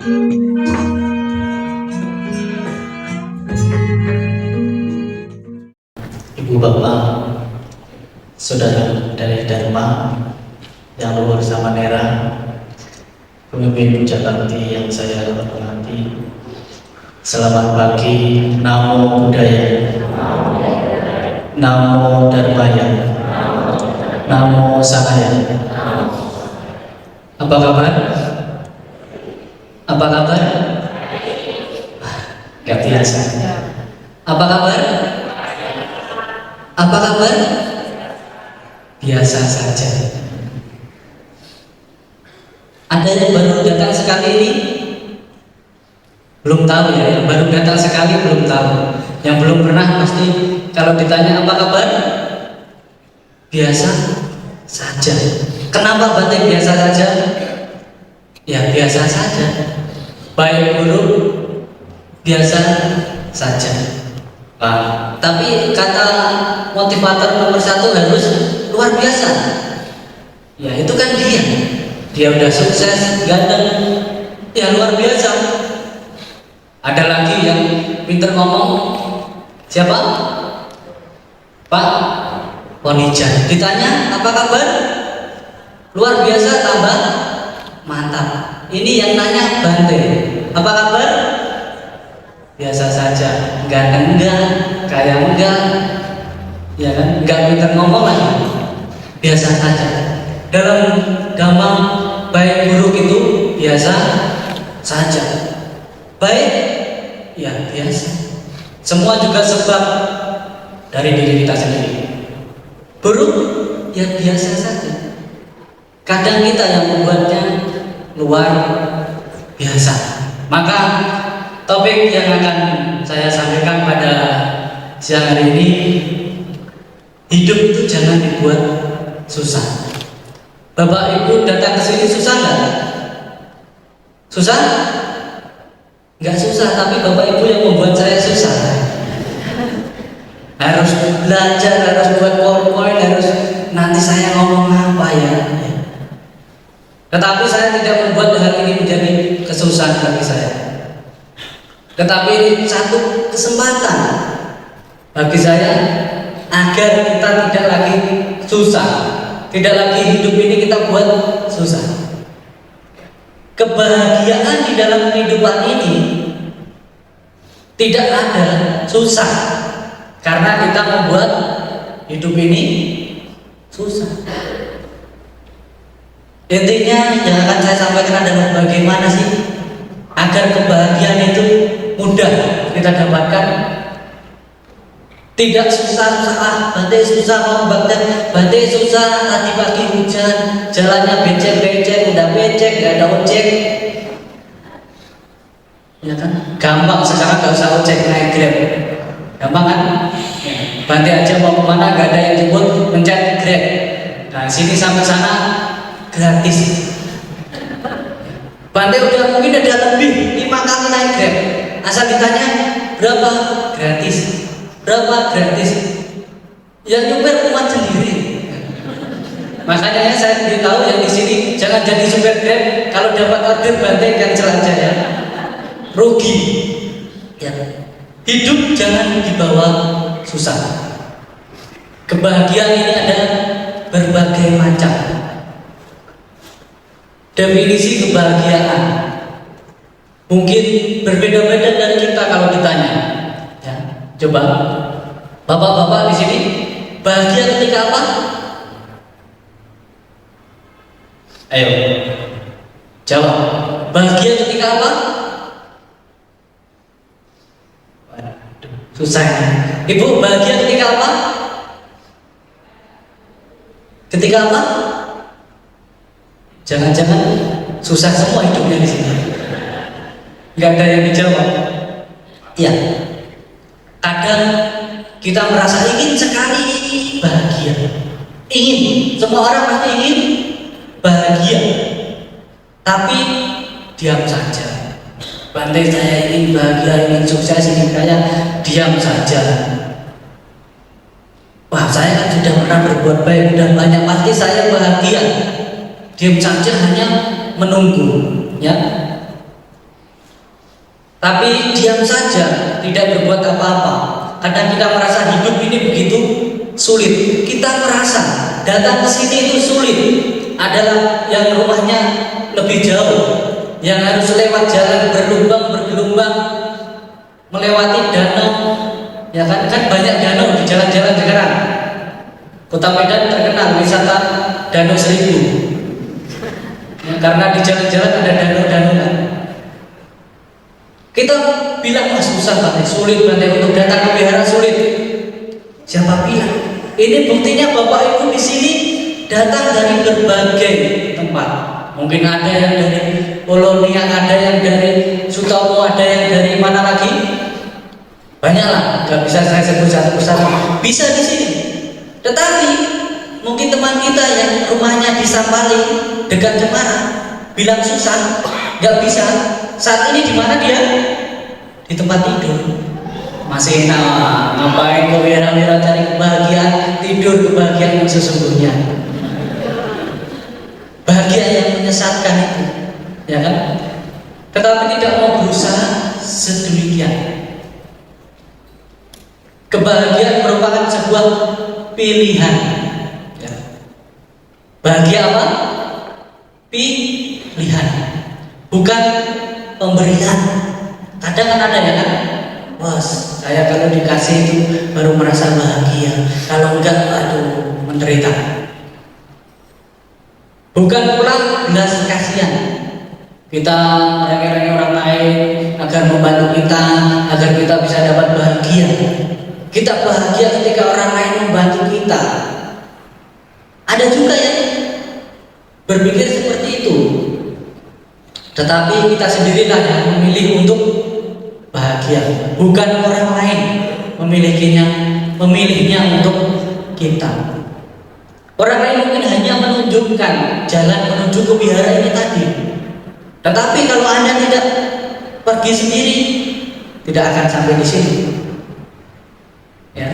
Ibu bapak, saudara dari Dharma yang luar sama Nera, pemimpin Pujakakti yang saya hormati, selamat pagi. Namo Buddhaya, Namo Dharmaya, Namo Sangaya. Apa kabar? Apa kabar? Gak biasa. Apa kabar? Apa kabar? Biasa saja. Ada yang baru datang sekali ini? Belum tahu ya, yang baru datang sekali belum tahu. Yang belum pernah pasti kalau ditanya apa kabar? Biasa saja. Kenapa batin biasa saja? Ya biasa saja. Baik buruk biasa saja. Pak, tapi kata motivator nomor 1 harus luar biasa. Ya itu kan dia udah sukses, ganteng, ya luar biasa. Ada lagi yang pinter ngomong, siapa? Pak Ponijan. Ditanya apa kabar? Luar biasa tambah mantap. Ini yang nanya Bante, apa kabar? Biasa saja, ganteng enggak, kaya enggak, ya kan? Enggak pinter ngomong lagi, biasa saja. Dalam gampang baik buruk itu biasa saja. Baik, ya biasa. Semua juga sebab dari diri kita sendiri. Buruk, ya biasa saja. Kadang kita yang membuatnya luar biasa. Maka topik yang akan saya sampaikan pada siang hari ini, hidup itu jangan dibuat susah. Bapak Ibu datang ke sini susah nggak? Susah? Nggak susah, tapi Bapak Ibu yang membuat saya susah. Harus belajar, harus buat PowerPoint, harus nanti saya ngomong apa ya. Tetapi saya tidak membuat hal ini menjadi kesusahan bagi saya. Tetapi ini satu kesempatan bagi saya agar kita tidak lagi susah, tidak lagi hidup ini kita buat susah. Kebahagiaan di dalam kehidupan ini tidak ada susah karena kita membuat hidup ini susah. Intinya yang akan saya sampaikan adalah bagaimana sih agar kebahagiaan itu mudah kita dapatkan, tidak susah-susah. Bante susah mau Bante susah, tadi pagi hujan, jalannya becek-becek, udah becek, gak ada ojek, ya kan? Gampang sekarang gak usah ojek, naik Grab, gampang kan? Bante aja mau kemana gak ada yang jemput, mencet Grab. Nah sini sampai sana gratis. Bante udah mungkin ada lebih 5 kali naik Grab, asal ditanya berapa? Gratis. Berapa? Gratis. Yang nyupir umat sendiri. Makanya saya beritahu yang di sini jangan jadi supir Grab. Kalau dapat order Bante cancel aja ya. Rugi. Ya. Hidup jangan dibawa susah. Kebahagiaan ini ada berbagai macam. Definisi kebahagiaan mungkin berbeda-beda dari kita kalau ditanya. Ya, coba bapak-bapak di sini bahagia ketika apa? Ayo, jawab. Bahagia ketika apa? Waduh, susah ya. Ibu bahagia ketika apa? Ketika apa? Jangan-jangan susah semua hidupnya di sini. Gak ada yang dijawab. Iya. Kadang kita merasa ingin sekali bahagia. Ingin, semua orang pasti ingin bahagia. Tapi diam saja. Bante saya ingin bahagia, ingin sukses, ingin kaya, diam saja. Wah, saya kan sudah pernah berbuat baik, sudah banyak, pasti saya bahagia. Diam saja hanya menunggu, ya. tapi diam saja, tidak berbuat apa-apa. Kadang kita merasa hidup ini begitu sulit. Kita merasa datang ke sini itu sulit. Adalah yang rumahnya lebih jauh, yang harus lewat jalan berlubang bergelombang, melewati danau. Ya kan banyak danau di jalan-jalan sekarang. Kota Medan terkenal wisata Danau Seribu. Ya, karena di jalan-jalan ada danau-danau kan. Kita bilang susah banget, sulit banget untuk datang ke wihara, sulit. Siapa bilang? Ini buktinya Bapak Ibu di sini datang dari berbagai tempat. Mungkin ada yang dari Polonia, ada yang dari Sutomo, ada yang dari mana lagi? Banyaklah, nggak bisa saya sebut satu persatu. Bisa di sini. Tetapi mungkin teman kita yang rumahnya di Sampali dekat Jemara bilang susah, nggak bisa. Saat ini di mana dia? Di tempat tidur. Masih ngapain ke wira-wira cari kebahagiaan, tidur kebahagiaan yang sesungguhnya. Bahagia yang menyesatkan itu, ya kan? Tetapi tidak mau berusaha sedemikian. Kebahagiaan merupakan sebuah pilihan. Ya. Bahagia apa? Pilihan, bukan pemberian. Kadang kan ada ya kan, bos, saya kalau dikasih itu baru merasa bahagia, kalau enggak, aduh, menderita. Bukan pula belas kasihan. Kita merengek-rengek orang lain agar membantu kita, agar kita bisa dapat bahagia. Kita bahagia ketika orang lain membantu kita. Ada juga yang berpikir seperti itu. Tetapi kita sendirilah yang memilih untuk bahagia, bukan orang lain memilihnya untuk kita. Orang lain mungkin hanya menunjukkan jalan menuju ke wihara ini tadi. Tetapi kalau Anda tidak pergi sendiri, tidak akan sampai di sini. Ya.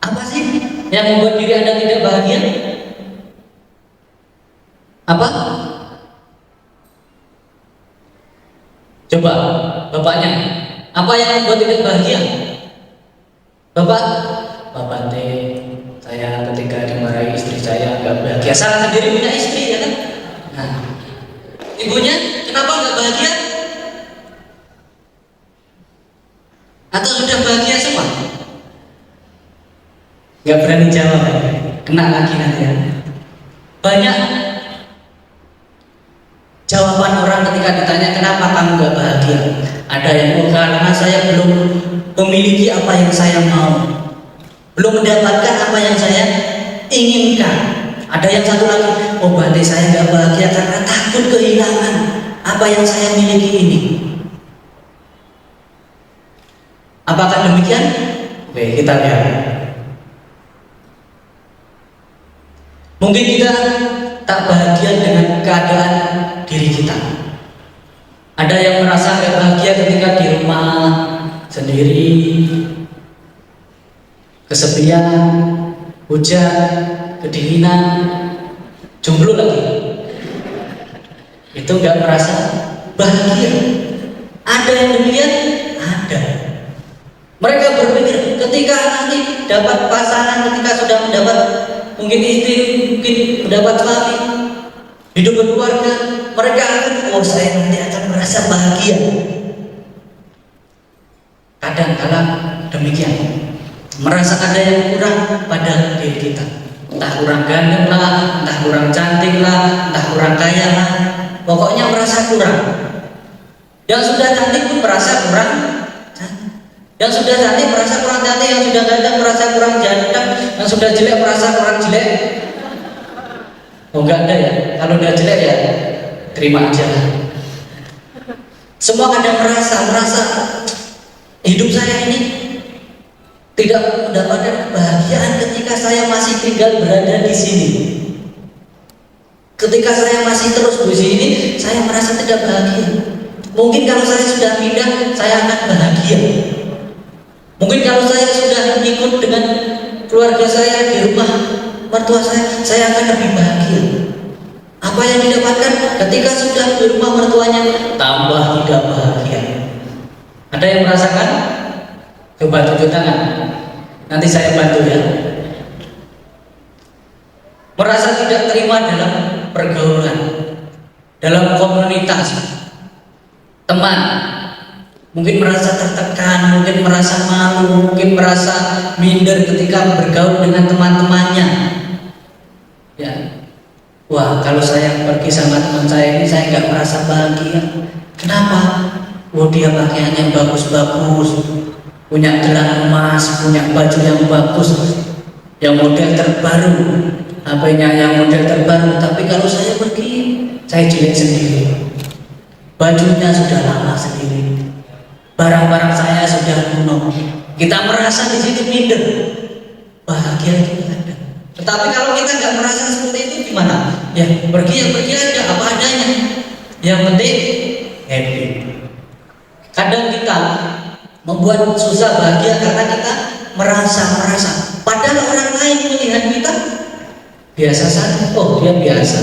Apa sih yang membuat diri Anda tidak bahagia? Apa? Coba, bapaknya. Apa yang membuat tidak bahagia? Bapak saya ketika dimarahi istri saya nggak bahagia. Salah sendiri punya istri, ya kan? Nah, ibunya kenapa nggak bahagia? Atau sudah bahagia semua? Nggak berani jawab, kena lagi nanti ya. Banyak jawaban orang ketika ditanya kenapa kamu nggak bahagia. Ada yang karena saya belum memiliki apa yang saya mau, belum mendapatkan apa yang saya inginkan. Ada yang satu lagi, berarti saya nggak bahagia karena takut kehilangan apa yang saya miliki ini. Apakah demikian? Oke, kita lihat. Mungkin kita tak bahagia dengan keadaan diri kita. Ada yang merasa gak bahagia ketika di rumah sendiri, kesepian, hujan, kedinginan, jomblo lagi. Itu gak merasa bahagia. Ada yang demikian? Ada. Mereka berpikir ketika nanti dapat pasangan, ketika sudah mendapat mungkin istri, mungkin mendapat suami, hidup berkeluarga, mereka akan, saya nanti akan merasa bahagia. Kadang-kadang demikian, merasa ada yang kurang pada diri kita. Entah kurang ganteng lah, entah kurang cantik lah, entah kurang kaya lah, pokoknya merasa kurang. Yang sudah cantik pun merasa kurang cantik. Yang sudah cantik merasa kurang cantik, yang sudah ganteng merasa kurang ganteng, yang sudah jelek merasa kurang jelek. Oh enggak ada ya, kalau udah jelek ya terima aja. Semua kadang merasa hidup saya ini tidak mendapatkan kebahagiaan ketika saya masih tinggal berada di sini. Ketika saya masih terus di sini, saya merasa tidak bahagia. Mungkin kalau saya sudah pindah, saya akan bahagia. Mungkin kalau saya sudah ikut dengan keluarga saya di rumah mertua saya akan lebih bahagia. Apa yang didapatkan ketika sudah di rumah mertuanya tambah tidak bahagia. Ada yang merasakan? Coba tunjuk tangan. Nanti saya bantu ya. Merasa tidak terima dalam pergaulan, dalam komunitas, teman, mungkin merasa tertekan, mungkin merasa malu, mungkin merasa minder ketika bergaul dengan teman-temannya. Ya, wah kalau saya pergi sama teman saya ini saya nggak merasa bahagia. Kenapa? Oh dia pakaiannya bagus-bagus, punya gelang emas, punya baju yang bagus, yang model terbaru, HP-nya yang model terbaru. Tapi kalau saya pergi, saya jelek sendiri. Bajunya sudah lama sendiri, barang-barang saya sudah kuno. Kita merasa di situ minder. Bahagia itu ada. Tetapi kalau kita nggak merasa seperti itu gimana? Ya pergi aja apa adanya. Yang penting happy. Kadang kita membuat susah bahagia karena kita merasa. Padahal orang lain melihat kita biasa saja. Oh dia biasa,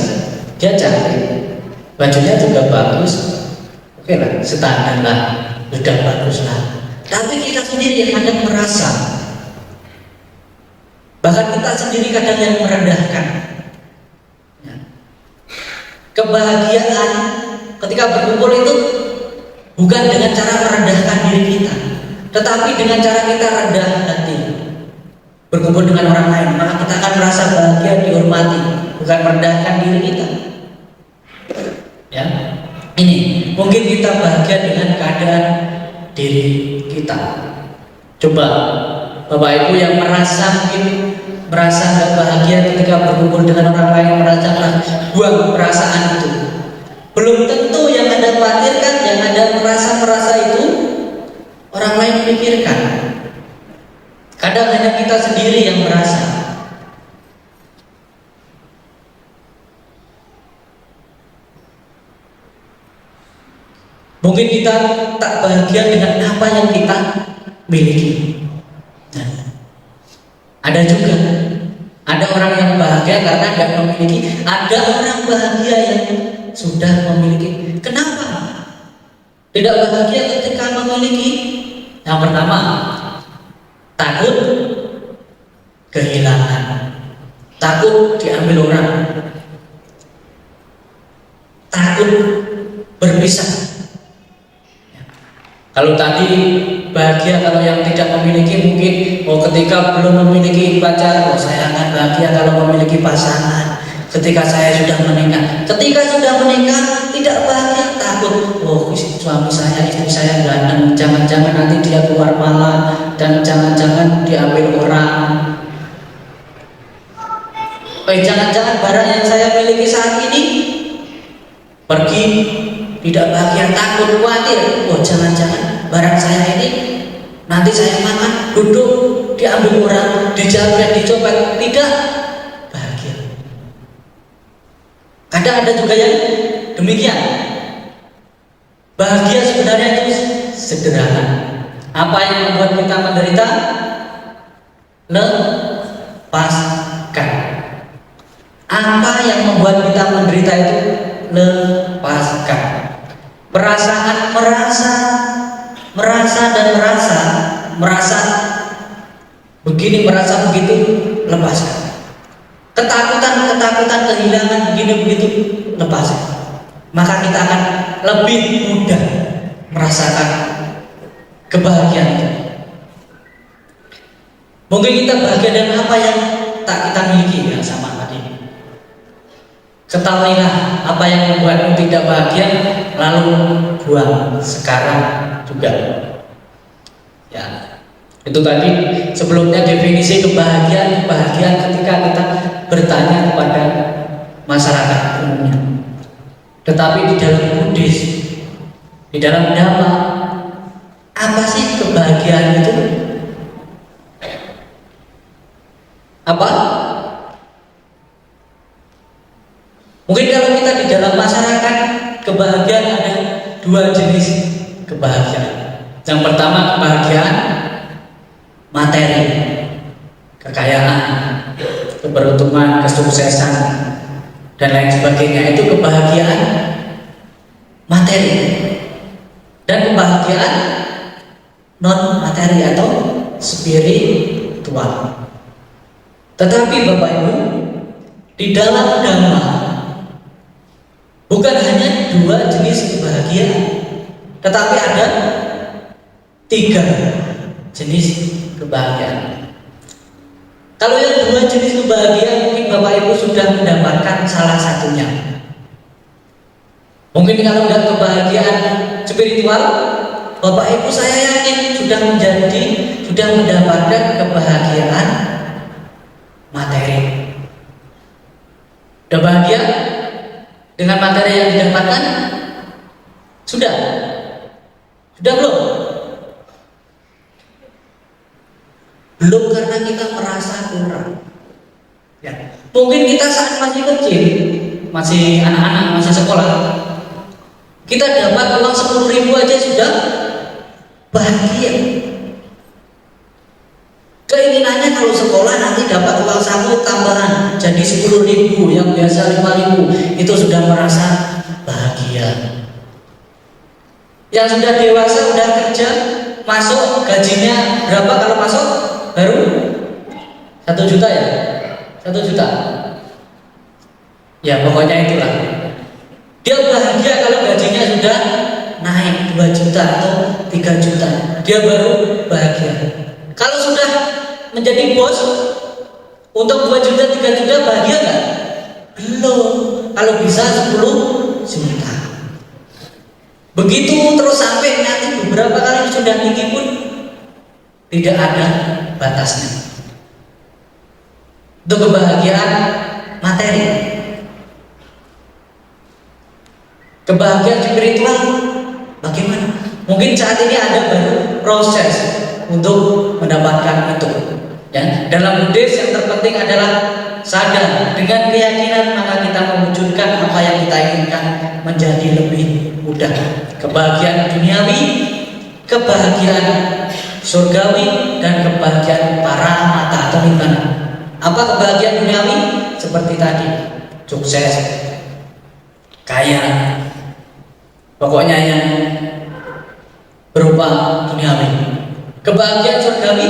dia cantik, bajunya juga bagus. Oke lah, standar lah, sudah bagus lah. Tapi kita sendiri yang kadang merasa. Bahkan kita sendiri kadang yang merendahkan. Kebahagiaan ketika berkumpul itu bukan dengan cara merendahkan diri kita, tetapi dengan cara kita rendah hati. Berkumpul dengan orang lain, maka kita akan merasa bahagia, dihormati, bukan merendahkan diri kita. Ya, ini mungkin kita bahagia dengan keadaan diri kita. Coba Bapak Ibu yang merasa nggak bahagia ketika berkumpul dengan orang lain, buang perasaan itu. Belum tentu yang Anda khawatirkan, yang Anda merasa itu orang lain pikirkan. Kadang hanya kita sendiri yang merasa. Mungkin kita tak bahagia dengan apa yang kita miliki. Nah, ada juga. Ada orang yang bahagia karena tidak memiliki. Ada orang bahagia yang sudah memiliki. Kenapa tidak bahagia ketika memiliki? Yang pertama, takut kehilangan, takut diambil orang, takut berpisah. Kalau tadi bahagia kalau yang tidak memiliki mungkin ketika belum memiliki pacar, saya akan bahagia kalau memiliki pasangan. Ketika saya sudah menikah, ketika sudah menikah tidak bahagia, takut suami saya, istri saya ganteng, jangan-jangan nanti dia keluar malam dan jangan-jangan diambil orang. Jangan-jangan barang yang saya miliki saat ini pergi, tidak bahagia, takut, khawatir. Jangan-jangan barang saya ini nanti saya makan, duduk, diambil orang, dijamret, dicopet. Tidak bahagia. Kadang ada juga yang demikian. Bahagia sebenarnya itu sederhana. Apa yang membuat kita menderita? Lepaskan. Apa yang membuat kita menderita itu? Lepaskan. Perasaan merasa begini, merasa begitu, lepaskan. Ketakutan kehilangan begini begitu, lepaskan. Maka kita akan lebih mudah merasakan kebahagiaan itu. Mungkin kita bahagia dengan apa yang tak kita miliki, ya sama tadi. Ketahuilah apa yang membuatmu tidak bahagia, lalu buang sekarang juga. Ya, itu tadi sebelumnya definisi kebahagiaan ketika kita bertanya kepada masyarakat umumnya. Tetapi di dalam Buddhis, di dalam Dhamma, apa sih kebahagiaan itu? Apa? Mungkin kalau kita di dalam masyarakat, kebahagiaan ada dua jenis kebahagiaan. Yang pertama kebahagiaan materi, kekayaan, keberuntungan, kesuksesan, dan lain sebagainya. Itu kebahagiaan materi dan kebahagiaan non materi atau spiritual. Tetapi Bapak Ibu, di dalam Dhamma bukan hanya 2 jenis kebahagiaan, tetapi ada 3 jenis kebahagiaan. Kalau yang 2 jenis kebahagiaan mungkin Bapak Ibu sudah mendapatkan salah satunya. Mungkin kalau nggak kebahagiaan spiritual, Bapak Ibu saya yakin sudah mendapatkan kebahagiaan materi. Sudah bahagia dengan materi yang didapatkan? Sudah belum? Belum, karena kita merasa kurang. Ya. Mungkin kita saat masih kecil, masih anak-anak, masih sekolah, kita dapat uang 10.000 aja sudah bahagia. Keinginannya kalau sekolah nanti dapat uang saku tambahan jadi 10.000, yang biasa 5.000, itu sudah merasa bahagia. Yang sudah dewasa, sudah kerja, masuk gajinya berapa kalau masuk? Baru 1 juta ya? 1 juta. Ya pokoknya itulah. Dia bahagia kalau gajinya sudah naik 2 juta atau 3 juta. Dia baru bahagia. Kalau sudah menjadi bos untuk 2 juta, 3 juta, bahagia nggak? Belum. Kalau bisa 10 juta. Begitu terus sampai nanti beberapa kali sudah tinggi pun tidak ada batasnya. Itu kebahagiaan materi. Kebahagiaan spiritual bagaimana? Mungkin saat ini ada baru proses untuk mendapatkan itu. Ya, dalam Buddhis yang terpenting adalah sadar dengan keyakinan, maka kita mewujudkan apa yang kita inginkan menjadi lebih mudah. Kebahagiaan duniawi, kebahagiaan surgawi, dan kebahagiaan para mata atau nibbana. Apa kebahagiaan duniawi? Seperti tadi, sukses, kaya, pokoknya yang berupa duniawi. Kebahagiaan surgawi,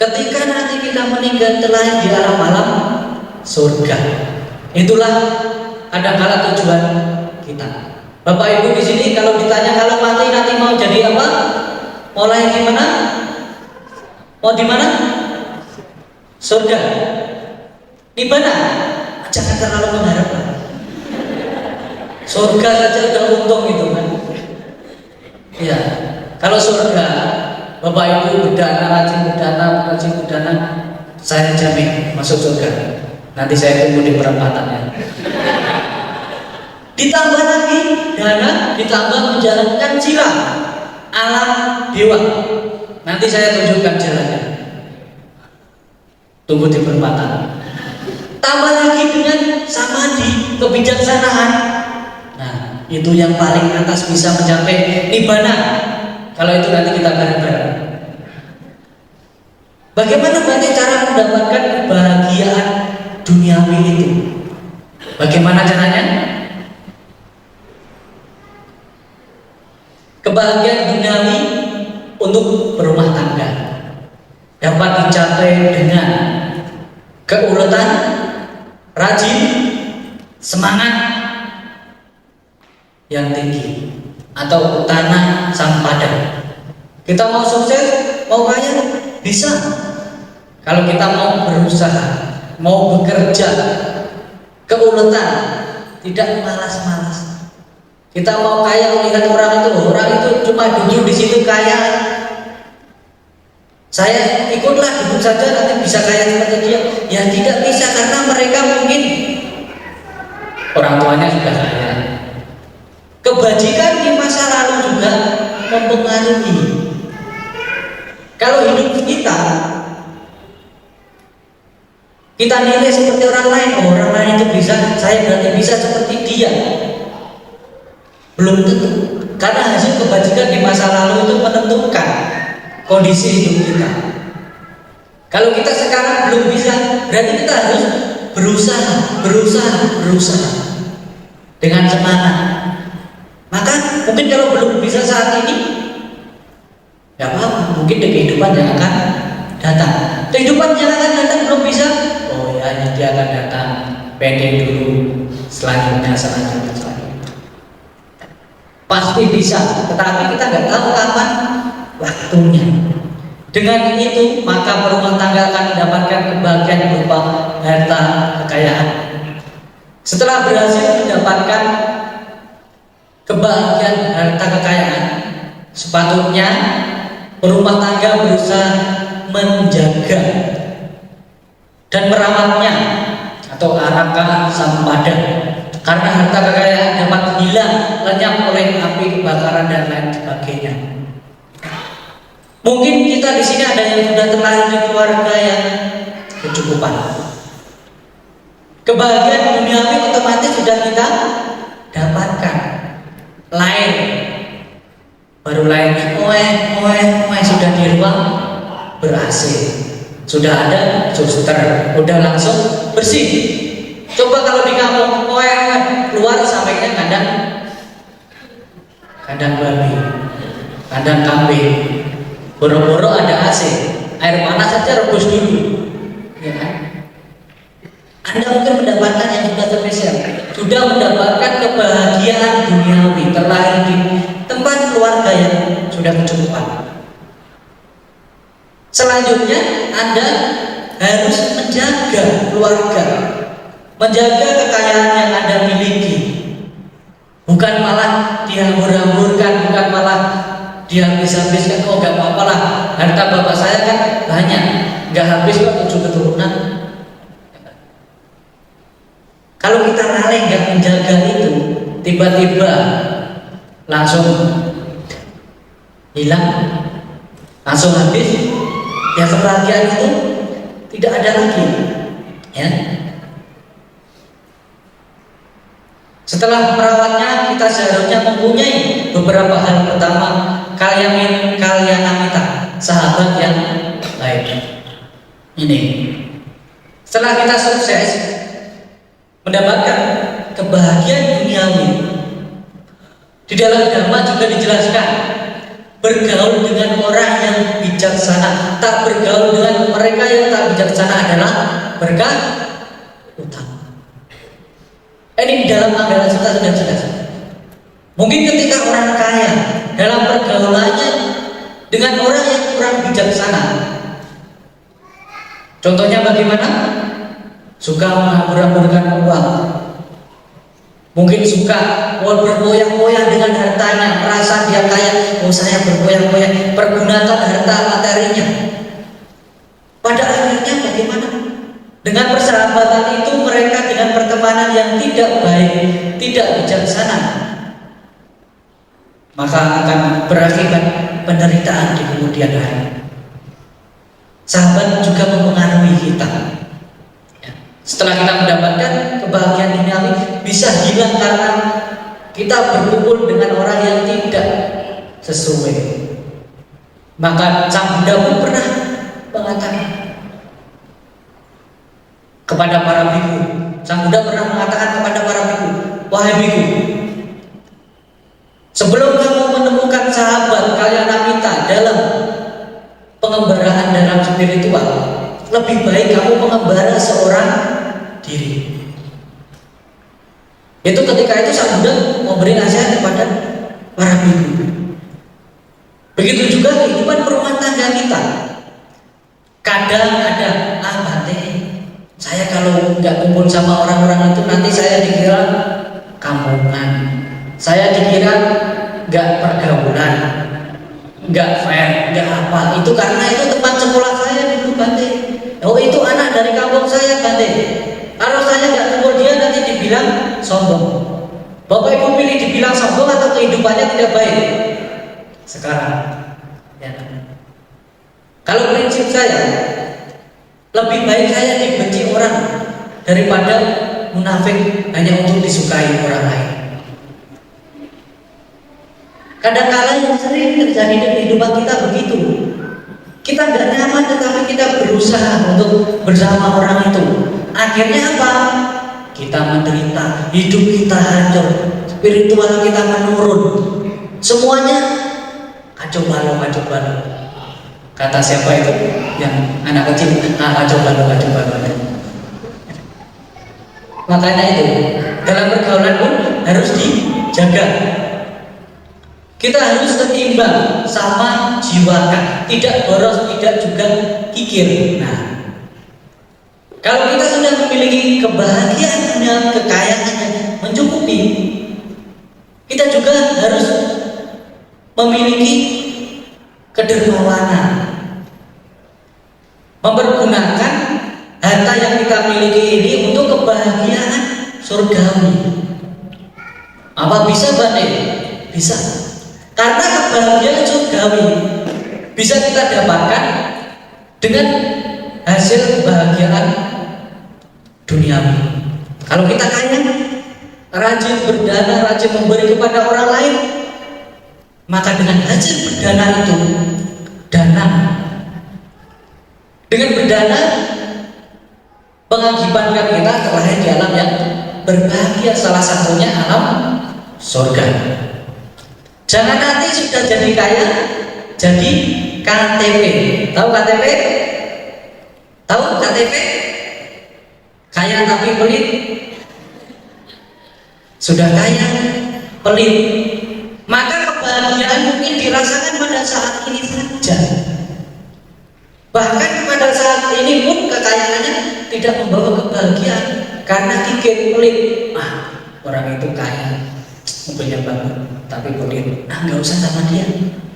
ketika nanti kita meninggal telah di alam malam surga. Itulah kadang-kala tujuan kita. Bapak Ibu di sini kalau ditanya kalau mati nanti mau jadi apa? Mau lahir di mana? Mau di mana? Surga. Di mana? Jangan terlalu mengharap. Surga saja udah untung itu kan. Ya, kalau surga, Bapak Ibu rajin berdana, saya jamin masuk surga. Nanti saya tunggu di perempatannya. Ditambah lagi dana, ditambah menjalankan sila alam dewa. Nanti saya tunjukkan jalannya. Tunggu di perempatan. Tambah lagi dengan samadhi, kebijaksanaan. Nah, itu yang paling atas bisa mencapai nibbana. Kalau itu nanti kita bareng-bareng. Bagaimana banyak cara mendapatkan kebahagiaan duniawi itu? Bagaimana caranya? Kebahagiaan duniawi untuk berumah tangga dapat dicapai dengan keuletan, rajin, semangat yang tinggi, atau utana sampada. Kita mau sukses, mau kaya, bisa. Kalau kita mau berusaha, mau bekerja, keuletan, tidak malas-malas. Kita mau kaya, melihat orang itu cuma duduk di situ kaya. Saya ikutlah duduk saja nanti bisa kaya seperti dia. Ya tidak bisa, karena mereka mungkin orang tuanya sudah kaya. Kebajikan di masa lalu juga mempengaruhi. Kalau hidup kita nilai seperti orang lain, orang lain itu bisa, saya berarti bisa seperti dia. Belum tentu, karena hasil kebajikan di masa lalu itu menentukan kondisi hidup kita. Kalau kita sekarang belum bisa, berarti kita harus berusaha dengan semangat. Maka mungkin kalau belum bisa saat ini, nggak apa-apa, mungkin di kehidupan yang akan datang. Kehidupan yang akan datang belum bisa, oh ya ini dia akan datang, pending dulu, selanjutnya. Pasti bisa, tetapi kita nggak tahu kapan waktunya. Dengan itu maka rumah tangga akan mendapatkan kebahagiaan berupa harta kekayaan. Setelah berhasil mendapatkan kebahagiaan harta kekayaan, sepatutnya rumah tangga berusaha menjaga dan merawatnya atau araka sampada, karena harta kekayaan dapat hilang lenyap oleh api kebakaran dan lain sebagainya. Mungkin kita di sini ada yang sudah terlahir di keluarga yang kecukupan. Kebahagiaan duniawi otomatis sudah kita dapatkan. Lahir, baru lahir, sudah di ruang ber-AC, sudah ada suster, udah langsung bersih. Coba kalau di kampung, keluar sampainya kandang babi, kandang kambing. Boro-boro ada AC, air panas saja rebus dulu, ya kan? Anda mungkin mendapatkan yang sudah terspesial, sudah mendapatkan kebahagiaan duniawi, terlahir di tempat keluarga yang sudah kecukupan. Selanjutnya Anda harus menjaga keluarga, menjaga kekayaan yang Anda miliki, bukan malah dihambur-hamburkan, bukan malah dihabis-habiskan. Oh gak apa-apa lah, harta bapak saya kan banyak, gak habis kok 7 keturunan. Kalau kita lalai gak menjaga itu, tiba-tiba langsung hilang, langsung habis, ya kebahagiaan itu tidak ada lagi, ya. Setelah merawatnya, kita seharusnya mempunyai beberapa hal. Pertama, kalyanamita, sahabat yang baik. Ini. Setelah kita sukses mendapatkan kebahagiaan duniawi, di dalam Dhamma juga dijelaskan, bergaul dengan orang yang bijaksana. Tak bergaul dengan mereka yang tak bijaksana adalah berkah utama. Ini di dalam Anggala Sutta sudah jelas. Mungkin ketika orang kaya dalam pergaulannya dengan orang yang kurang bijaksana, contohnya bagaimana? Suka menghambur-hamburkan uang, mungkin suka berpoyak-poyak dengan hartanya, merasa dia kaya, oh saya berpoyak-poyak, pergunakan harta materinya. Pada akhirnya bagaimana? Dengan persahabatan itu mereka dengan pertemanan yang tidak baik, tidak bijaksana, maka akan berakibat penderitaan di kemudian hari. Sahabat juga mempengaruhi kita. Setelah kita mendapatkan kebahagiaan duniawi, bisa hilang karena kita berkumpul dengan orang yang tidak sesuai. Maka Sang Buddha pun pernah mengatakan kepada para biku, Sang Buddha pernah mengatakan kepada para biku, wahai biku, sebelum kamu menemukan sahabat kalyanamita dalam pengembaraan dalam spiritual, lebih baik kamu mengembara seorang diri. Itu ketika itu Sang Buddha memberi nasihat kepada para biku. Begitu juga kehidupan rumah tangga kita. Kadang ada, Bante, saya kalau nggak kumpul sama orang-orang itu nanti saya dikira kampungan, saya dikira nggak pergaulan, nggak fair, nggak apa. Itu karena itu tempat sekolah saya dulu, Bante. Oh itu anak dari kampung saya, Bante. Kalau saya nggak kumpul dia nanti dibilang sombong. Bapak Ibu pilih dibilang sombong atau kehidupannya tidak baik? Sekarang, ya. Kalau prinsip saya, lebih baik saya dibenci orang daripada munafik hanya untuk disukai orang lain. Kadang-kala yang sering terjadi di kehidupan kita begitu. Kita nggak nyaman tetapi kita berusaha untuk bersama orang itu. Akhirnya apa? Kita menderita, hidup kita hancur, spiritual kita menurun, semuanya kacau balau. Kata siapa itu? Yang anak kecil, kacau balau. Makanya itu dalam pergaulan pun harus dijaga. Kita harus seimbang sama jiwa, tidak boros, tidak juga kikir. Nah, kalau kita sudah memiliki kebahagiaan dan kekayaan yang mencukupi, kita juga harus memiliki kedermawanan, mempergunakan harta yang kita miliki ini untuk kebahagiaan surgawi. Apa bisa, Bante? Bisa. Karena kebahagiaan surgawi bisa kita dapatkan dengan hasil kebahagiaan duniawi. Kalau kita kaya, rajin berdana, rajin memberi kepada orang lain, maka dengan hasil berdana itu, dengan berdana mengakibatkan kita terlahir di alam yang berbahagia, salah satunya alam surga. Jangan nanti sudah jadi kaya, jadi KTP. Tahu KTP? Tahu KTP? Kaya tapi pelit. Sudah kaya, pelit. Maka kebahagiaan mungkin dirasakan pada saat ini saja. Bahkan pada saat ini pun kekayaannya tidak membawa kebahagiaan karena kikir, pelit. Orang itu kaya, mobilnya bagus, tapi pelit. Nggak usah sama dia.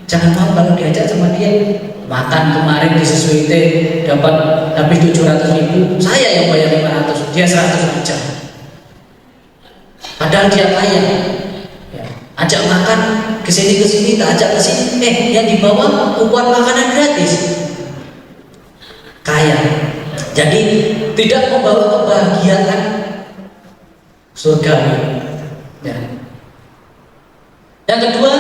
Jangan mau kalau diajak sama dia. Makan kemarin di Sesuite dapat habis 700.000, saya yang bayar 500, dia 100 aja. Padahal dia kaya. Ajak makan kesini, tak ajak kesini, yang dibawa kupon makanan gratis. Kaya. Jadi tidak membawa kebahagiaan surgawi. Yang kedua,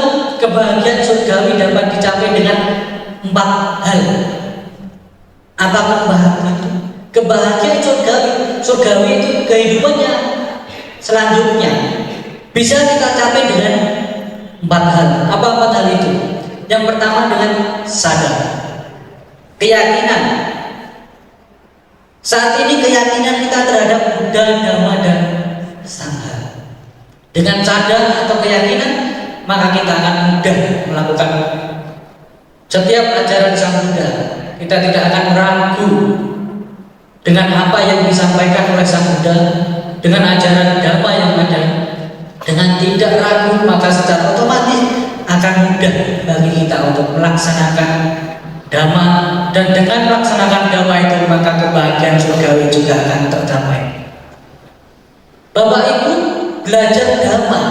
kebahagiaan surgawi dapat dicapai dengan 4 hal. Apa kebahagiaan itu? Kebahagiaan surgawi itu kehidupannya selanjutnya bisa kita capai dengan 4 hal. Apa 4 hal itu? Yang pertama dengan sadar, keyakinan. Saat ini keyakinan kita terhadap Buddha, Dhamma, dan Sangha. Dengan sadar atau keyakinan, maka kita akan mudah melakukan setiap ajaran Sang Buddha. Kita tidak akan ragu dengan apa yang disampaikan oleh Sang Buddha, dengan ajaran Dhamma yang ada. Dengan tidak ragu, maka secara otomatis akan mudah bagi kita untuk melaksanakan Dhamma, dan dengan melaksanakan Dhamma itu maka kebahagiaan surgawi juga akan tercapai. Bapak Ibu belajar Dhamma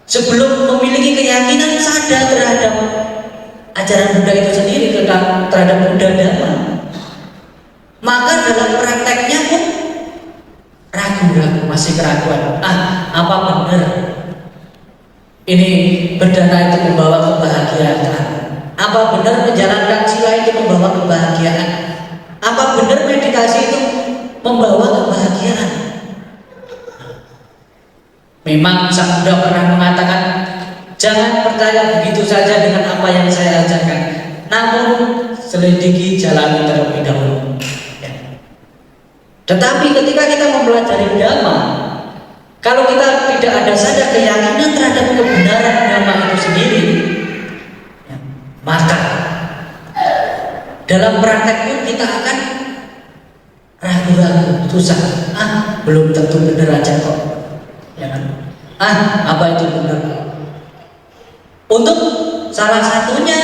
sebelum memiliki keyakinan sadar terhadap ajaran Buddha itu sendiri, terhadap Buddha Dhamma, maka dalam prakteknya pun ragu-ragu, masih keraguan. Apa benar ini berdana itu membawa kebahagiaan? Apa benar menjalankan sila itu membawa kebahagiaan? Apa benar meditasi itu membawa kebahagiaan? Memang Sang Buddha pernah mengatakan, jangan percaya begitu saja dengan apa yang saya ajarkan, namun selidiki, jalani terlebih dahulu. Tetapi ketika kita mempelajari Dhamma, kalau kita tidak ada sadar keyakinan terhadap kebenaran Dhamma itu sendiri, maka dalam praktek pun kita akan ragu-ragu, susah. Belum tentu benar aja kok. Ya kan? Apa itu benar? Untuk salah satunya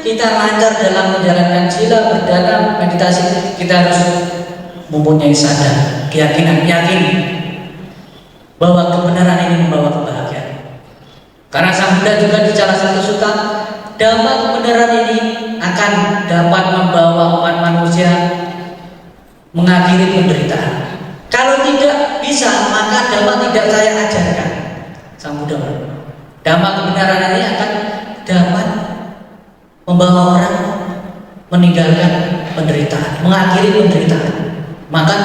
kita lancar dalam menjalankan sila, berdana, meditasi, kita harus mempunyai sadar, keyakinan, yakin bahwa kebenaran ini membawa kebahagiaan. Karena Sang Buddha juga di salah satu sutta, Dhamma kebenaran ini akan dapat membawa umat manusia mengakhiri penderitaan. Kalau tidak bisa, maka Dhamma tidak saya ajarkan. Sang Buddha, Dhamma kebenaran ini akan dapat membawa orang meninggalkan penderitaan, mengakhiri penderitaan. Maka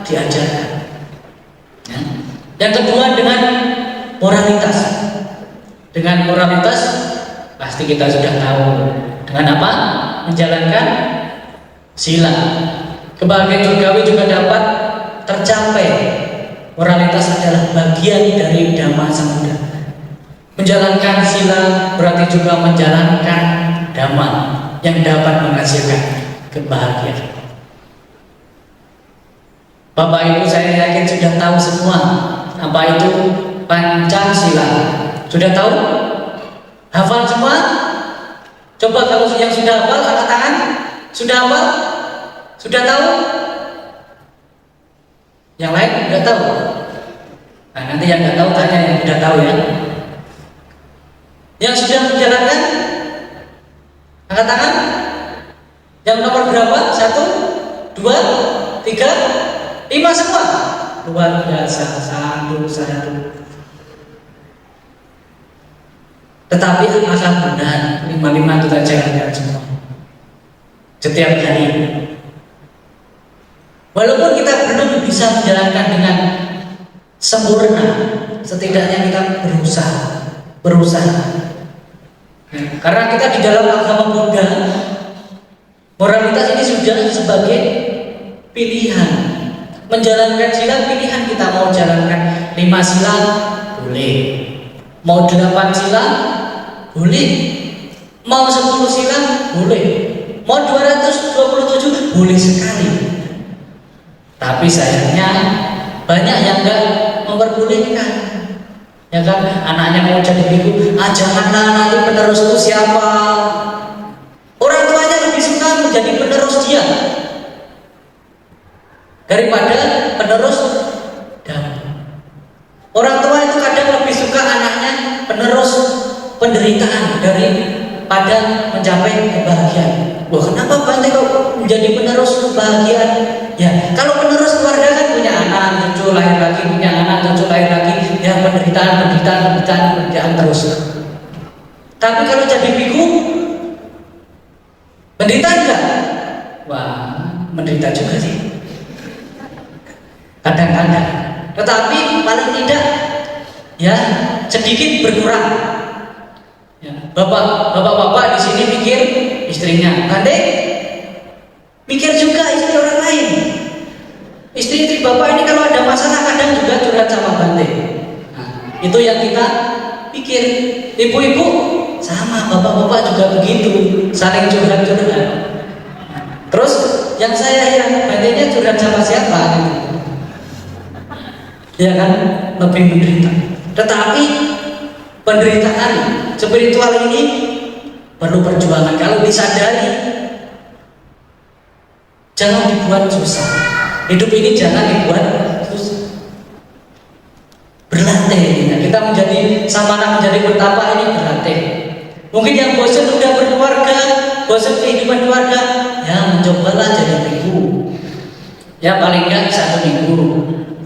diajarkan. Ya. Yang kedua dengan moralitas. Dengan moralitas pasti kita sudah tahu. Dengan apa? Menjalankan sila. Kebahagiaan surgawi juga dapat tercapai. Moralitas adalah bagian dari Dhamma Samudra. Menjalankan sila berarti juga menjalankan Dhamma yang dapat menghasilkan kebahagiaan. Bapak Ibu saya yakin sudah tahu semua apa itu Pancasila. Sudah tahu? Hafal semua? Coba kalau yang sudah hafal angkat tangan. Sudah hafal? Sudah tahu? Yang lain sudah tahu? Nah, nanti yang nggak tahu tanya yang sudah tahu ya. Yang sudah menjalankan? Angkat tangan. Yang nomor berapa? 1, 2, 3, 5 semua. Luar biasa. Satu. Tetapi apakah benar 5 kita jalankan semua setiap hari? Walaupun kita belum bisa menjalankan dengan sempurna, setidaknya kita berusaha. Karena kita di dalam agama Buddha, moralitas ini sudah sebagai pilihan. Menjalankan sila pilihan, kita mau jalankan 5 sila boleh, mau 8 sila boleh, mau 10 sila boleh, mau 227 boleh sekali. Tapi sayangnya banyak yang enggak memperbolehkan. Ya kan, anaknya mau jadi biku, janganlah, nanti penerus itu siapa? Orang tuanya lebih suka menjadi penerus dia daripada penerus Dhamma. Orang tua itu kadang lebih suka anaknya penerus penderitaan daripada mencapai kebahagiaan. Wah, kenapa Bante kok menjadi penerus kebahagiaan? Ya, kalau penerus keluarga kan punya anak, cucu lahir lagi, punya anak, cucu lahir lagi, ya penderitaan terus. Tapi kalau jadi biku, menderita enggak? Wah, menderita juga sih. Kadang-kadang. Tetapi paling tidak ya sedikit berkurang. Ya, bapak-bapak di sini mikir istrinya, Bante mikir juga istri orang lain. Istri bapak ini kalau ada masalah kadang juga curhat sama Bante. Nah, itu yang kita pikir. Ibu-ibu sama, bapak-bapak juga begitu, saling curhat-curhat. Terus yang saya yang Bante-nya curhat sama siapa? Ya kan, lebih menderita. Tetapi penderitaan spiritual ini perlu perjuangan. Kalau disadari, jangan dibuat susah. Hidup ini jangan dibuat susah. Berlatih. Kita menjadi samana, menjadi bertapa ini berlatih. Mungkin yang bosan udah berkeluarga, bosan kehidupan keluarga, ya mencobalah jadi biku. Ya paling enggak 1 minggu.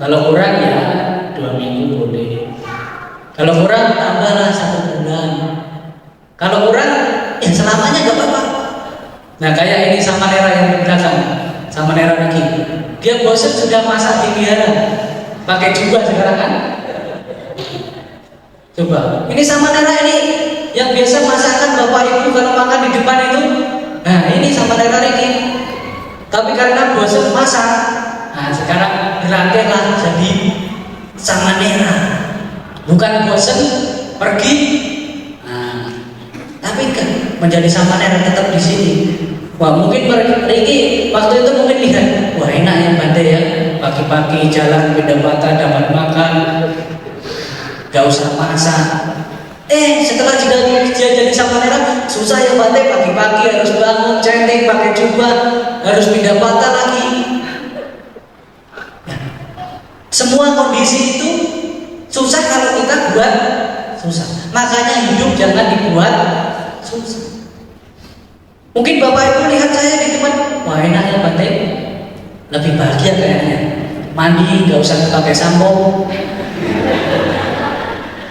Kalau kurang ya 2 minggu boleh. Kalau kurang tambahlah 1 bulan. Kalau kurang ya selamanya gak apa-apa. Nah kayak ini sama Nera yang di belakang, sama Nera lagi. Dia bosan sudah masak di wihara, pakai jubah sekarang kan? Coba. Ini sama Nera ini yang biasa masakan bapak ibu kalau makan di depan itu. Nah ini sama Nera lagi. Tapi karena bosan masak, nah sekarang berlatihlah jadi sama Nera. Bukan bosan pergi, nah, tapi kan menjadi sama Nera tetap di sini. Wah mungkin Riki waktu itu mungkin lihat, wah enak ya Bante ya, pagi-pagi jalan Pindapata dapat makan, gak usah masak. Setelah dia jadi sama Nera, susah ya Bante, pagi-pagi harus bangun, centing, pakai jubah, harus Pindapata lagi. Semua kondisi itu susah kalau kita buat susah. Makanya hidup jangan dibuat susah. Mungkin bapak ibu lihat saya di tempat, wah enak ya Bante, lebih bahagia kayaknya. Mandi nggak usah pakai sampo,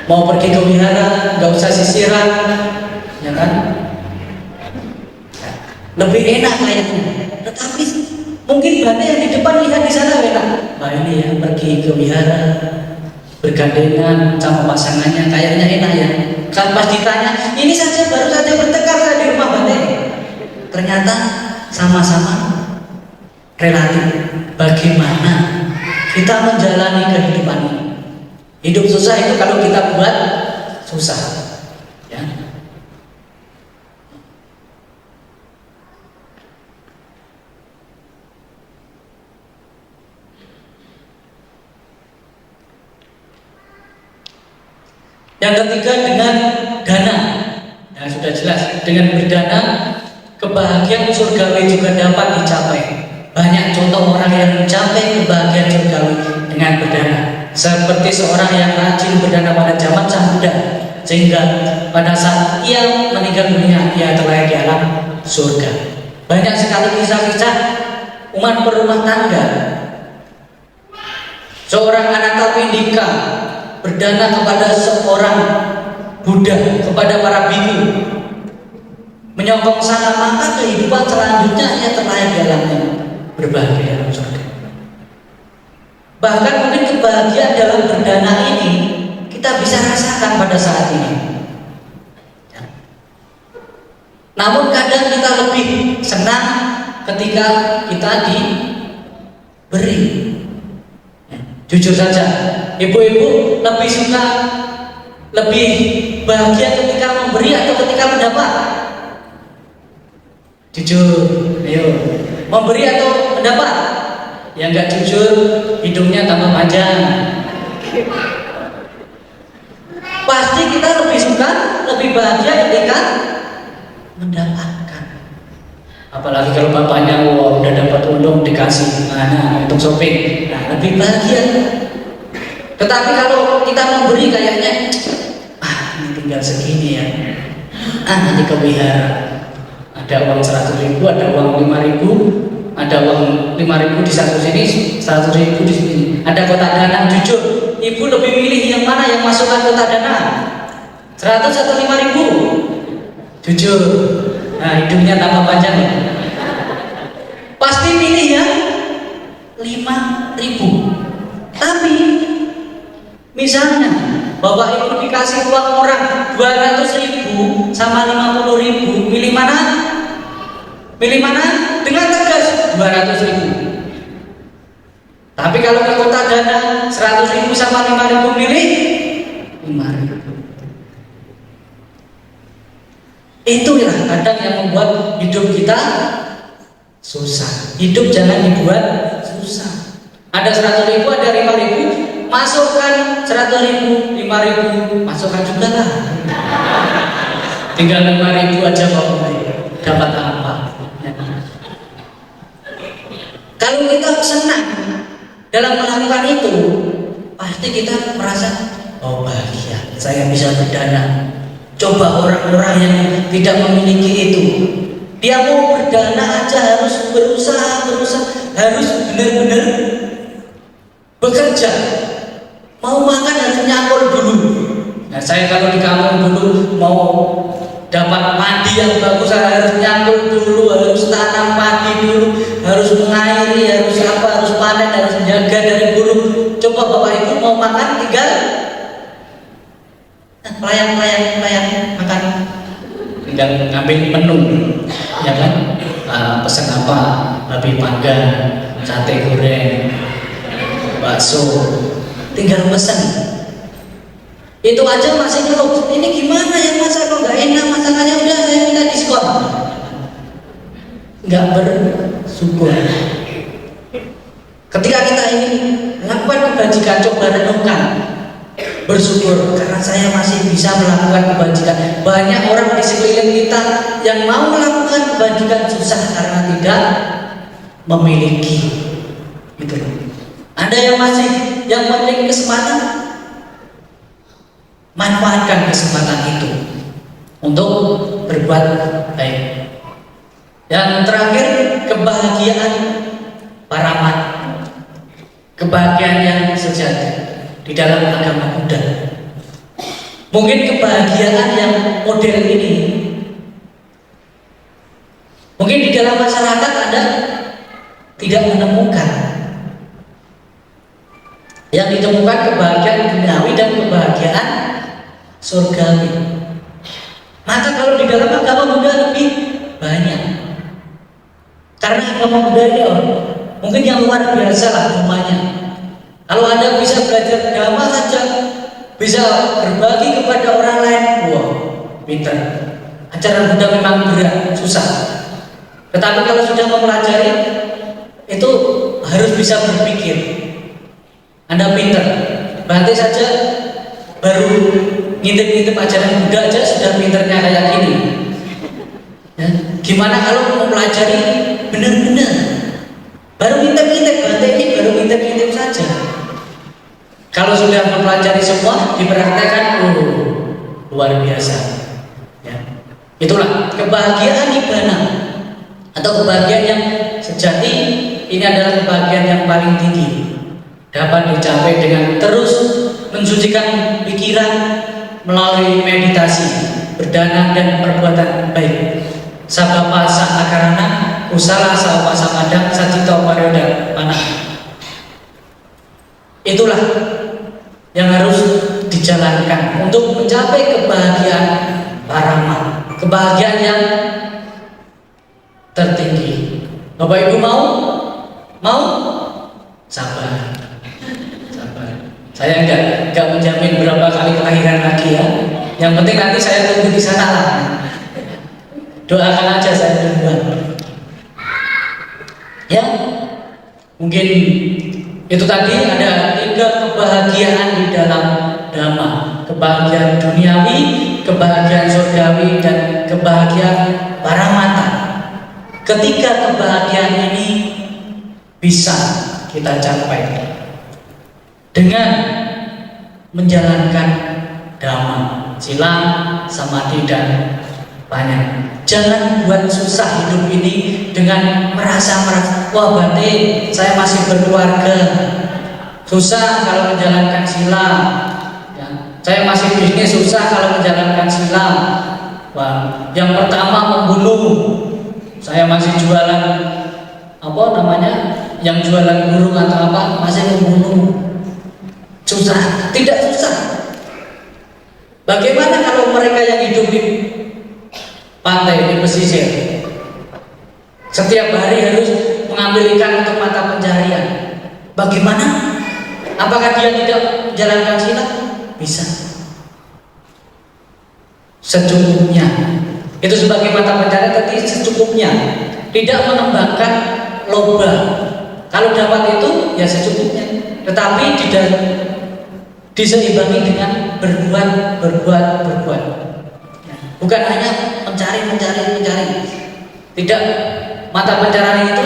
mau pergi ke wihara nggak usah sisiran, ya kan? Lebih enak kayaknya. Tetapi mungkin Bante yang di depan lihat di sana enak. Wah ya, pergi ke wihara bergandengan sama pasangannya, kayaknya enak ya. Kan pas ditanya, ini saja baru saja bertekad saya di rumah Bante. Ternyata sama-sama relatif. Bagaimana kita menjalani kehidupan ini? Hidup susah itu kalau kita buat susah, ya. Yang ketiga dengan dana. Nah, sudah jelas dengan berdana kebahagiaan surgawi juga dapat dicapai. Banyak contoh orang yang mencapai kebahagiaan surgawi dengan berdana. Seperti seorang yang rajin berdana pada zaman Sang Buddha, sehingga pada saat ia meninggal dunia ia telah di alam surga. Banyak sekali kisah-kisah umat berumah tangga. Seorang Anathapindika berdana kepada seorang Buddha, kepada para biku, menyokong sana, maka kehidupan selanjutnya ia terlahir di alamnya berbahagia dalam surga. Bahkan mungkin kebahagiaan dalam berdana ini kita bisa rasakan pada saat ini. Namun kadang kita lebih senang ketika kita diberi. Jujur saja, ibu-ibu lebih suka, lebih bahagia ketika memberi atau ketika mendapat? Jujur, ayo, memberi atau mendapat? Yang nggak jujur, hidungnya tambah panjang. Pasti kita lebih suka, lebih bahagia ketika mendapatkan. Apalagi kalau bapaknya udah dapat untung dikasih mana untuk shopping, nah lebih bahagia. Tetapi kalau kita memberi kayaknya, ini tinggal segini ya, nanti ke wihara ada uang 100.000, ada uang 5.000, ada uang 5.000 di satu sini, 100.000 di sini, ada kotak dana. Jujur, ibu lebih milih yang mana yang masukkan kotak dana, 100 atau 5.000? Jujur. Nah, hidungnya tambah panjang ya. Pasti pilih yang 5.000. Tapi misalnya bapak ibu dikasih uang orang 200.000 sama 50.000, milih mana? Milih mana? Dengan tegas 200.000. Tapi kalau ke kotak dana 100.000 sama 5.000, milih 5.000. Itulah kadang yang membuat hidup kita susah. Hidup jangan dibuat susah. Ada 100.000, ada 5.000, masukkan 100.000, 5.000, masukkan juga lah. Tinggal 5.000 aja mau dapat apa? Kalau kita senang dalam melakukan itu, pasti kita merasa bahagia. Saya bisa berdana. Coba orang-orang yang tidak memiliki itu, dia mau berdana aja harus berusaha, harus benar-benar bekerja. Mau makan harus nyangkul dulu. Nah, saya kalau di kampung dulu mau dapat padi yang bagus, saya harus nyangkul dulu, harus tanam padi dulu, harus mengairi, harus panen, harus menjaga dari burung. Coba bapak ibu mau makan tinggal pelayan makan, tinggal ngambil menu, ya kan? Pesan apa? Babi panggang, sate goreng, bakso, tinggal pesan. Itu aja masih ngeluh. Ini gimana yang masak kok nggak enak masakannya? Udah saya minta diskon. Nggak bersyukur. Ketika kita ingin melakukan kebajikan, coba renungkan. Bersyukur karena saya masih bisa melakukan kebajikan. Banyak orang di sekeliling kita yang mau melakukan kebajikan susah karena tidak memiliki. Gitu. Ada yang masih yang memiliki kesempatan, manfaatkan kesempatan itu untuk berbuat baik. Yang terakhir, kebahagiaan para mat, kebahagiaan yang sejati di dalam agama Buddha. Mungkin kebahagiaan yang model ini mungkin di dalam masyarakat Anda tidak menemukan. yang ditemukan kebahagiaan duniawi dan kebahagiaan surgawi. Maka kalau di dalam agama Buddha lebih banyak, karena agama Buddha ini mungkin yang luar biasa lah semuanya. Kalau Anda bisa belajar agama saja, bisa berbagi kepada orang lain, wah, pintar. Ajaran Buddha memang berat, susah. Tetapi kalau sudah mempelajari, itu harus bisa berpikir. Anda pintar, berarti saja baru ngintip-ngintip ajaran Buddha aja sudah pintarnya kayak gini. Ya, gimana kalau mempelajari benar-benar? Baru ngintip-ngintip, berarti ini baru ngintip-ngintip saja. Kalau sudah mempelajari semua, dipraktekkan, luar biasa. Ya. Itulah kebahagiaan nibbana atau kebahagiaan yang sejati. Ini adalah kebahagiaan yang paling tinggi, dapat dicapai dengan terus mensucikan pikiran melalui meditasi, berdana dan perbuatan baik. Sabapa saakarana, usala sawapasamadang, sacito parioda panah. Itulah yang harus dijalankan untuk mencapai kebahagiaan parama, kebahagiaan yang tertinggi. Bapak Ibu mau? Mau? Sabar. Saya enggak menjamin berapa kali kelahiran lagi ya. Yang penting nanti saya tunggu di sana lah. Doakan aja saya duluan. Ya, mungkin itu tadi ada 3 kebahagiaan di dalam Dhamma: kebahagiaan duniawi, kebahagiaan surgawi, dan kebahagiaan paramata. Ketiga kebahagiaan ini bisa kita capai dengan menjalankan Dhamma, sila, samadhi, dan panjang. Jangan buat susah hidup ini dengan merasa wah berarti saya masih berkeluarga, susah kalau menjalankan sila. Ya, saya masih bisnis, susah kalau menjalankan sila. Wah, yang pertama membunuh, saya masih jualan apa namanya, yang jualan burung atau apa, masih membunuh. Susah, tidak susah. Bagaimana kalau mereka yang hidup di pantai, di pesisir, setiap hari harus mengambil ikan untuk mata pencaharian? Bagaimana? Apakah dia tidak menjalankan sila? Bisa. Secukupnya. Itu sebagai mata pencaharian, tapi secukupnya. Tidak mengembangkan loba. Kalau dapat itu ya secukupnya. Tetapi diseimbangi dengan berbuat. Bukan hanya mencari. Tidak, mata pencarian itu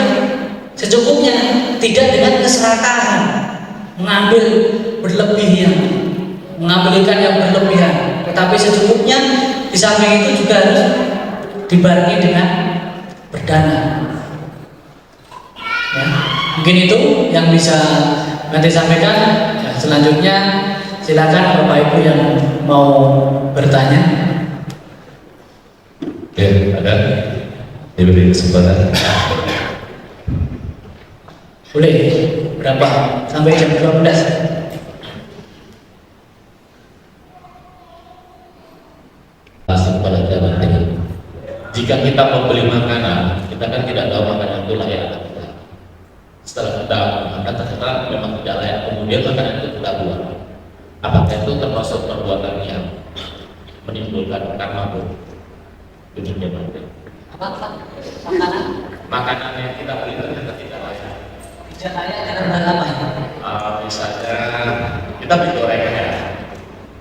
secukupnya, tidak dengan keserakahan, mengambil berlebihan, mengambil ikan yang berlebihan, tetapi secukupnya. Di samping itu juga harus dibarengi dengan berdana. Ya, mungkin itu yang bisa nanti sampaikan. Ya, selanjutnya silakan Bapak Ibu yang mau bertanya. Ya, ada diberi kesempatan. Boleh, berapa? Sampai jam 12. Masuk pada zaman ini. Jika kita membeli makanan, kita kan tidak tahu makanan itu layak atau tidak. Setelah kita makan, ternyata memang tidak layak, kemudian makanan itu kita buang. Apakah itu termasuk perbuatan yang menimbulkan karma buruk? Apa? Makanan yang kita beli ternyata tidak layak. Tidak layak karena apa? Misalnya kita beli gorengan,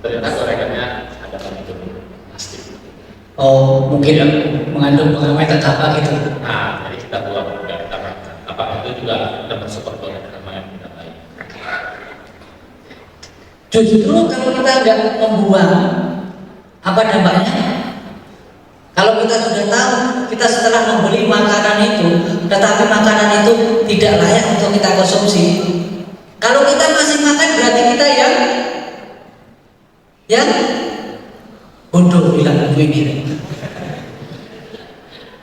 ternyata gorengannya ada mengandung plastik. Oh, mungkin mengandung pengamet atau apa gitu. Nah, jadi kita buang, tidak kita makan. Apakah itu juga termasuk perbuatan karma yang tidak baik? Justru kalau kita nggak membuang, apa dampaknya? Kalau kita sudah tahu, kita setelah membeli makanan itu, tetapi makanan itu tidak layak untuk kita konsumsi. Kalau kita masih makan, berarti kita yang bodoh, bilang ibu ini.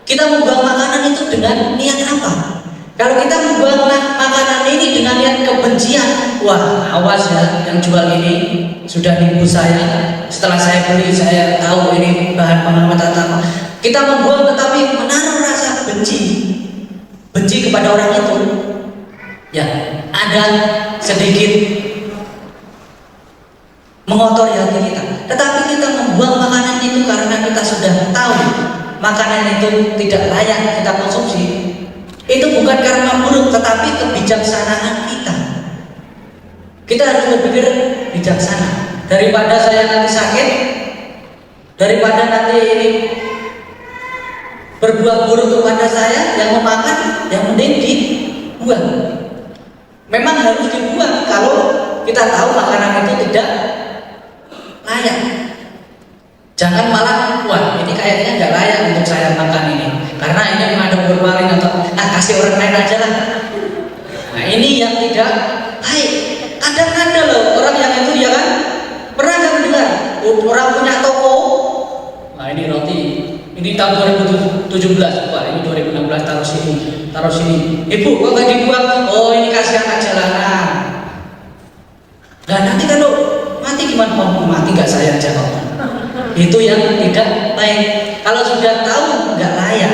Kita membuang makanan itu dengan niat apa? Kalau kita membuang makanan ini dengan niat kebencian, wah awas ya, yang jual ini sudah nipu saya. Setelah saya beli, saya tahu ini bahan pengawetan apa. Kita membuang tetapi menaruh rasa benci kepada orang itu. Ya, ada sedikit mengotori hati kita. Tetapi kita membuang makanan itu karena kita sudah tahu makanan itu tidak layak kita konsumsi. Itu bukan karena buruk, tetapi kebijaksanaan kita. Kita harus berpikir bijaksana. Daripada saya nanti sakit, daripada nanti ini berbuat buruk kepada saya yang memakan, yang mending dibuang. Memang harus dibuang kalau kita tahu makanan itu tidak layak. Jangan malah, wah ini kayaknya nggak layak untuk saya makan ini, karena ini mengandung formalin atau kasih orang lain aja lah. Nah ini yang tidak baik. Kadang ada loh orang yang itu, ya kan, pernah nggak mendengar orang punya toko, nah ini roti, ini tahun 2017, Pak, ini 2016, taruh sini. Ibu kok nggak dibuang? Oh ini kasih anak jalanan. Nah nanti kalau mati gimana? Mau mati nggak saya aja kok. Itu yang tidak baik. Kalau sudah tahu nggak layak,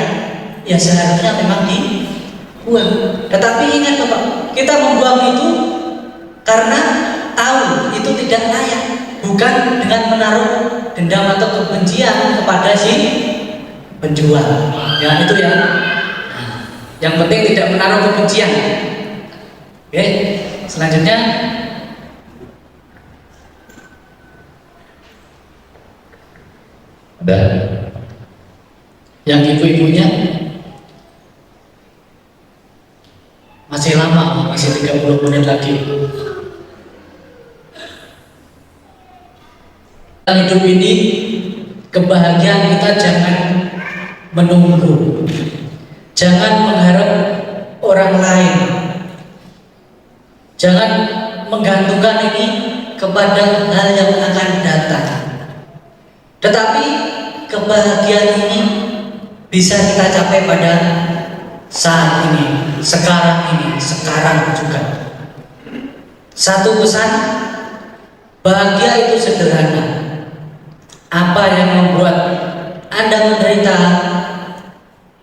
ya seharusnya memang dibuang. Tetapi ingat Bapak, kita membuang itu karena tahu itu tidak layak, bukan dengan menaruh dendam atau kebencian kepada si penjual. Ya itu ya. Yang penting tidak menaruh kebencian. Oke, selanjutnya ada yang ibu-ibunya masih lama, masih 30 menit lagi. Hidup ini, kebahagiaan kita jangan menunggu, jangan mengharap orang lain, jangan menggantungkan ini kepada hal yang akan datang. Tetapi kebahagiaan ini bisa kita capai pada saat ini, sekarang juga. Satu pesan, bahagia itu sederhana. Apa yang membuat Anda menderita,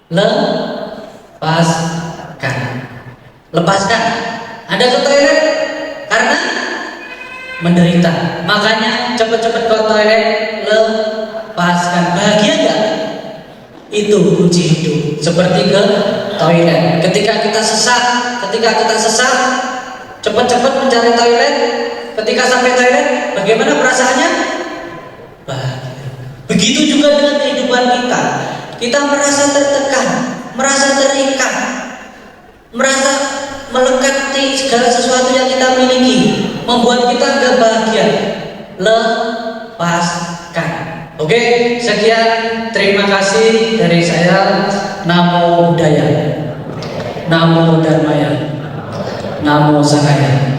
lepaskan. Anda ke toilet karena menderita, makanya cepat-cepat ke toilet, lepaskan. Bahagia enggak? Itu kunci hidup. Seperti ke toilet. Ketika kita sesat, cepat-cepat mencari toilet. Ketika sampai toilet, bagaimana perasaannya? Bahagia. Begitu juga dengan kehidupan kita. Kita merasa tertekan, merasa terikat, merasa melekat di segala sesuatu yang kita miliki, membuat kita gak bahagia. Lepaskan. Oke, sekian. Terima kasih dari saya. Namo Buddhaya, Namo Dharmaya, Namo Sanghaya.